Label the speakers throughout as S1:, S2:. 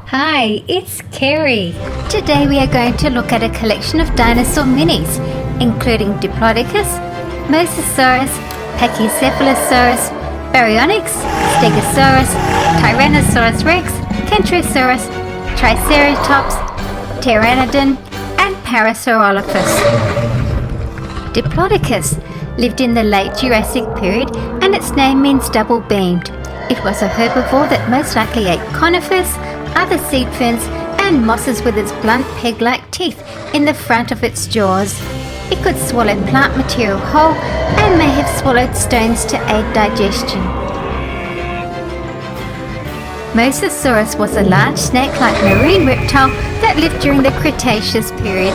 S1: Hi, it's Kerry. Today we are going to look at a collection of Dinosaur Minis, including Diplodocus, Mosasaurus, Pachycephalosaurus, Baryonyx, Stegosaurus, Tyrannosaurus Rex, Kentrosaurus, Triceratops, Pteranodon, and Parasaurolophus. Diplodocus lived in the late Jurassic period and its name means double-beamed. It was a herbivore that most likely ate conifers, other seed ferns and mosses with its blunt peg-like teeth in the front of its jaws. It could swallow plant material whole and may have swallowed stones to aid digestion. Mosasaurus was a large snake-like marine reptile that lived during the Cretaceous period.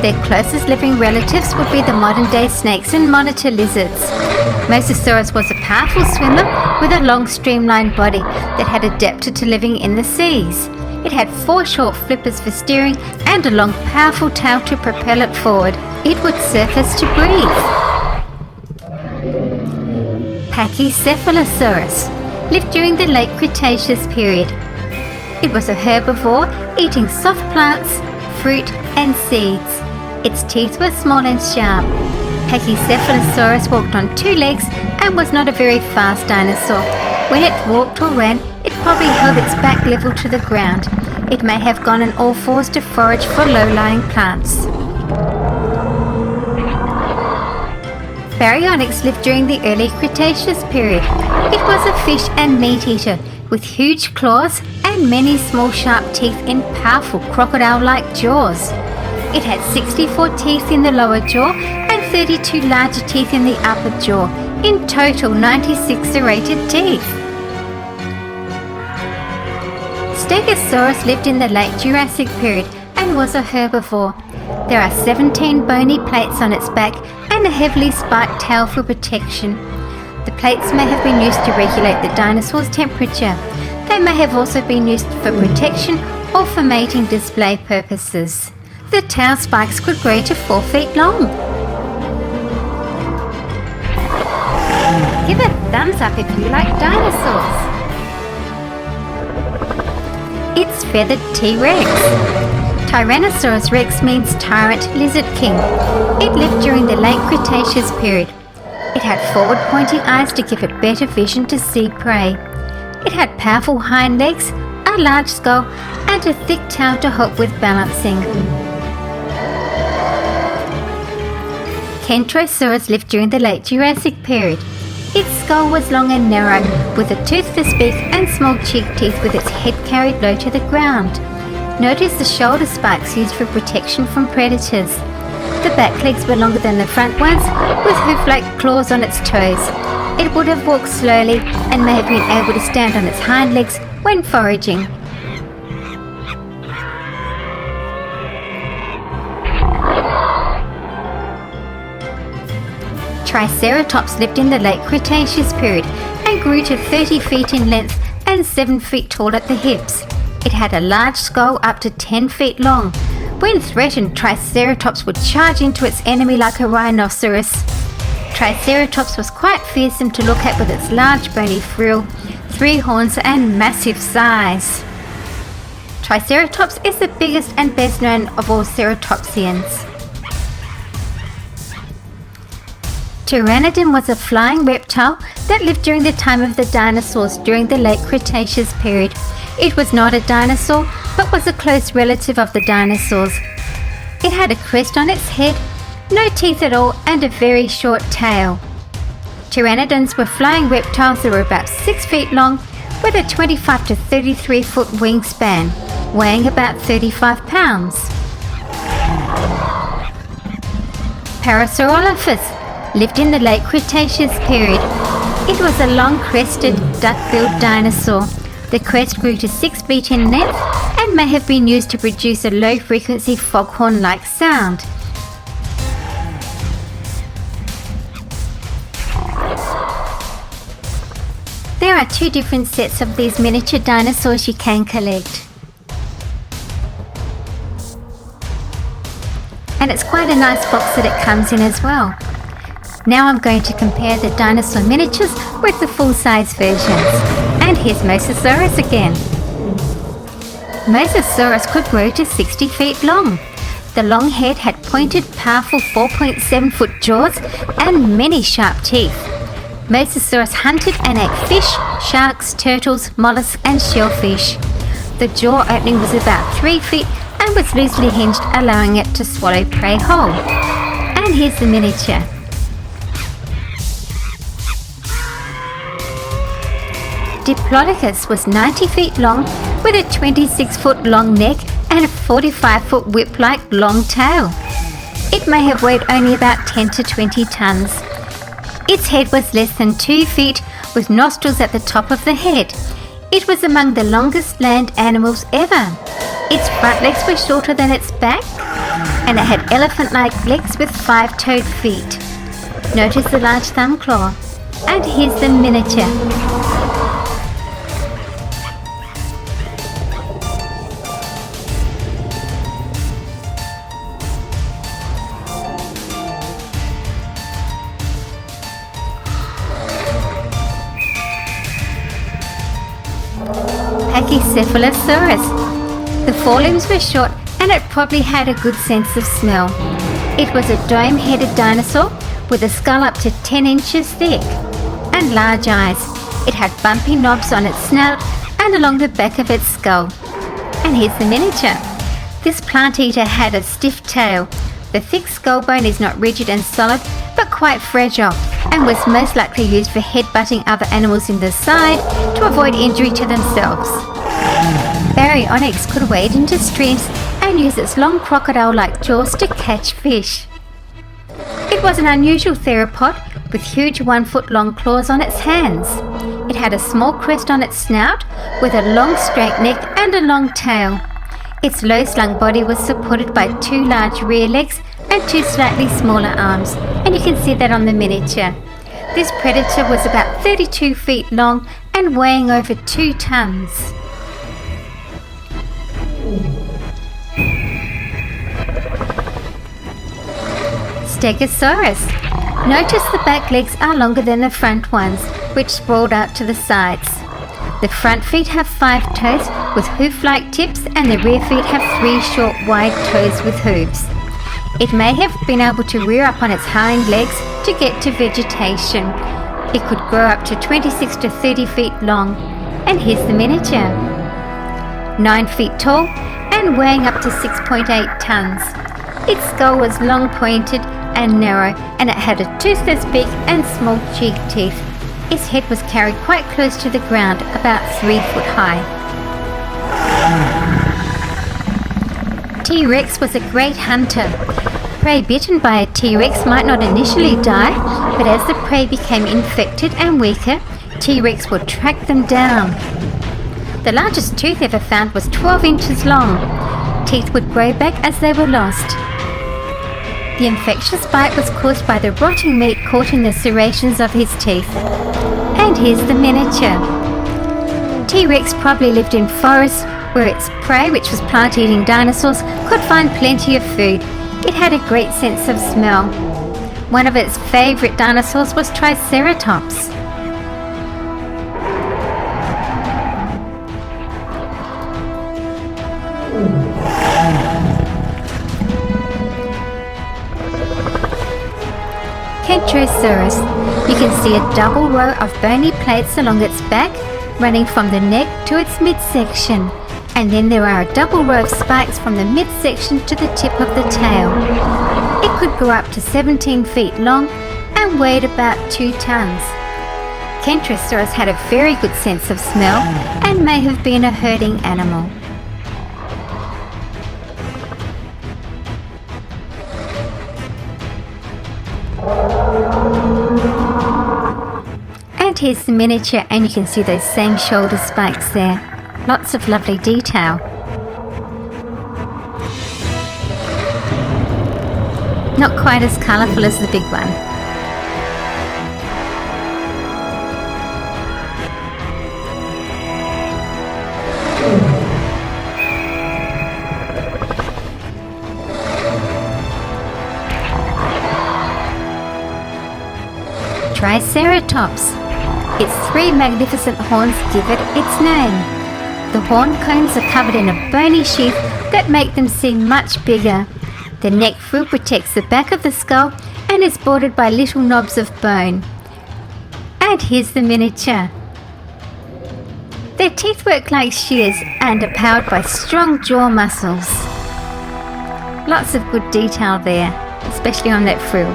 S1: Their closest living relatives would be the modern-day snakes and monitor lizards. Mosasaurus was a powerful swimmer with a long streamlined body that had adapted to living in the seas. It had 4 short flippers for steering and a long powerful tail to propel it forward. It would surface to breathe. Pachycephalosaurus lived during the late Cretaceous period. It was a herbivore eating soft plants, fruit and seeds. Its teeth were small and sharp. Pachycephalosaurus walked on 2 legs and was not a very fast dinosaur. When it walked or ran, it probably held its back level to the ground. It may have gone on all fours to forage for low-lying plants. Baryonyx lived during the early Cretaceous period. It was a fish and meat eater with huge claws and many small sharp teeth in powerful crocodile-like jaws. It had 64 teeth in the lower jaw and 32 larger teeth in the upper jaw. In total, 96 serrated teeth. Stegosaurus lived in the late Jurassic period and was a herbivore. There are 17 bony plates on its back and a heavily spiked tail for protection. The plates may have been used to regulate the dinosaur's temperature. They may have also been used for protection or for mating display purposes. The tail spikes could grow to 4 feet long. Give a thumbs up if you like dinosaurs. It's feathered T-Rex. Tyrannosaurus Rex means tyrant lizard king. It lived during the late Cretaceous period. It had forward-pointing eyes to give it better vision to see prey. It had powerful hind legs, a large skull, and a thick tail to help with balancing. Kentrosaurus lived during the late Jurassic period. Its skull was long and narrow, with a toothless beak and small cheek teeth with its head carried low to the ground. Notice the shoulder spikes used for protection from predators. The back legs were longer than the front ones, with hoof-like claws on its toes. It would have walked slowly and may have been able to stand on its hind legs when foraging. Triceratops lived in the late Cretaceous period and grew to 30 feet in length and 7 feet tall at the hips. It had a large skull up to 10 feet long. When threatened, Triceratops would charge into its enemy like a rhinoceros. Triceratops was quite fearsome to look at with its large bony frill, 3 horns and massive size. Triceratops is the biggest and best known of all ceratopsians. Pteranodon was a flying reptile that lived during the time of the dinosaurs during the late Cretaceous period. It was not a dinosaur, but was a close relative of the dinosaurs. It had a crest on its head, no teeth at all, and a very short tail. Pteranodons were flying reptiles that were about 6 feet long, with a 25 to 33 foot wingspan, weighing about 35 pounds. Parasaurolophus lived in the late Cretaceous period. It was a long-crested, duck-billed dinosaur. The crest grew to 6 feet in length and may have been used to produce a low-frequency foghorn-like sound. There are 2 different sets of these miniature dinosaurs you can collect. And it's quite a nice box that it comes in as well. Now I'm going to compare the dinosaur miniatures with the full-size versions. And here's Mosasaurus again. Mosasaurus could grow to 60 feet long. The long head had pointed, powerful 4.7-foot jaws and many sharp teeth. Mosasaurus hunted and ate fish, sharks, turtles, mollusks and shellfish. The jaw opening was about 3 feet and was loosely hinged, allowing it to swallow prey whole. And here's the miniature. Diplodocus was 90 feet long with a 26-foot long neck and a 45-foot whip-like long tail. It may have weighed only about 10 to 20 tons. Its head was less than 2 feet with nostrils at the top of the head. It was among the longest land animals ever. Its front legs were shorter than its back, and it had elephant-like legs with 5-toed feet. Notice the large thumb claw. And here's the miniature. Pachycephalosaurus. The forelimbs were short and it probably had a good sense of smell. It was a dome-headed dinosaur with a skull up to 10 inches thick and large eyes. It had bumpy knobs on its snout and along the back of its skull. And here's the miniature. This plant eater had a stiff tail. The thick skull bone is not rigid and solid but quite fragile and was most likely used for headbutting other animals in the side to avoid injury to themselves. Baryonyx could wade into streams and use its long crocodile-like jaws to catch fish. It was an unusual theropod with huge 1-foot-long claws on its hands. It had a small crest on its snout with a long straight neck and a long tail. Its low-slung body was supported by 2 large rear legs and 2 slightly smaller arms, and you can see that on the miniature. This predator was about 32 feet long and weighing over 2 tons. Stegosaurus. Notice the back legs are longer than the front ones, which sprawled out to the sides. The front feet have 5 toes with hoof-like tips and the rear feet have 3 short wide toes with hooves. It may have been able to rear up on its hind legs to get to vegetation. It could grow up to 26 to 30 feet long. And here's the miniature. 9 feet tall and weighing up to 6.8 tons. Its skull was long pointed and narrow, and it had a toothless beak and small cheek teeth. Its head was carried quite close to the ground, about 3 foot high. T-Rex was a great hunter. Prey bitten by a T-Rex might not initially die, but as the prey became infected and weaker, T-Rex would track them down. The largest tooth ever found was 12 inches long. Teeth would grow back as they were lost. The infectious bite was caused by the rotting meat caught in the serrations of his teeth. And here's the miniature. T-Rex probably lived in forests where its prey, which was plant-eating dinosaurs, could find plenty of food. It had a great sense of smell. One of its favourite dinosaurs was Triceratops. Kentrosaurus. You can see a double row of bony plates along its back, running from the neck to its midsection. And then there are a double row of spikes from the midsection to the tip of the tail. It could grow up to 17 feet long and weighed about 2 tons. Kentrosaurus had a very good sense of smell and may have been a herding animal. And here's the miniature, and you can see those same shoulder spikes there. Lots of lovely detail. Not quite as colourful as the big one. Triceratops. Its 3 magnificent horns give it its name. The horn cones are covered in a bony sheath that make them seem much bigger. The neck frill protects the back of the skull and is bordered by little knobs of bone. And here's the miniature. Their teeth work like shears and are powered by strong jaw muscles. Lots of good detail there, especially on that frill.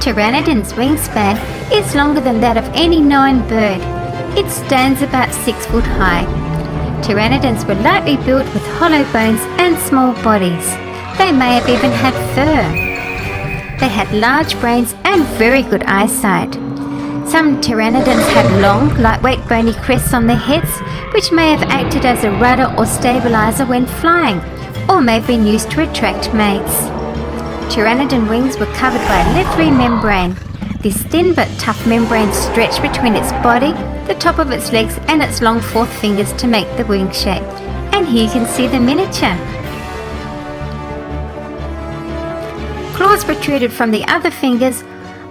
S1: Pteranodon's wingspan is longer than that of any known bird. It stands about 6 foot high. Pteranodons were lightly built with hollow bones and small bodies. They may have even had fur. They had large brains and very good eyesight. Some pteranodons had long, lightweight bony crests on their heads, which may have acted as a rudder or stabilizer when flying, or may have been used to attract mates. Pteranodon wings were covered by a leathery membrane. This thin but tough membrane stretched between its body, the top of its legs and its long fourth fingers to make the wing shape. And here you can see the miniature. Claws protruded from the other fingers.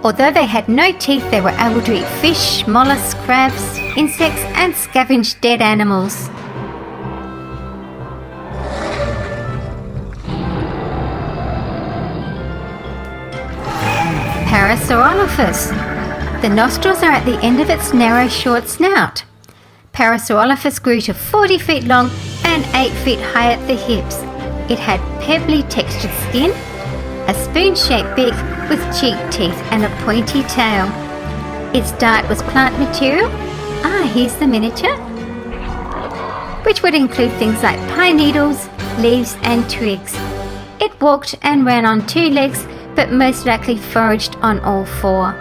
S1: Although they had no teeth, they were able to eat fish, mollusks, crabs, insects and scavenge dead animals. Parasaurolophus. The nostrils are at the end of its narrow, short snout. Parasaurolophus grew to 40 feet long and 8 feet high at the hips. It had pebbly textured skin, a spoon-shaped beak with cheek teeth and a pointy tail. Its diet was plant material. Here's the miniature. Which would include things like pine needles, leaves and twigs. It walked and ran on 2 legs, but most likely foraged on all 4.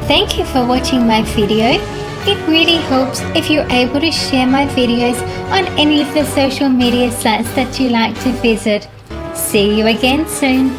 S1: Thank you for watching my video. It really helps if you're able to share my videos on any of the social media sites that you like to visit. See you again soon.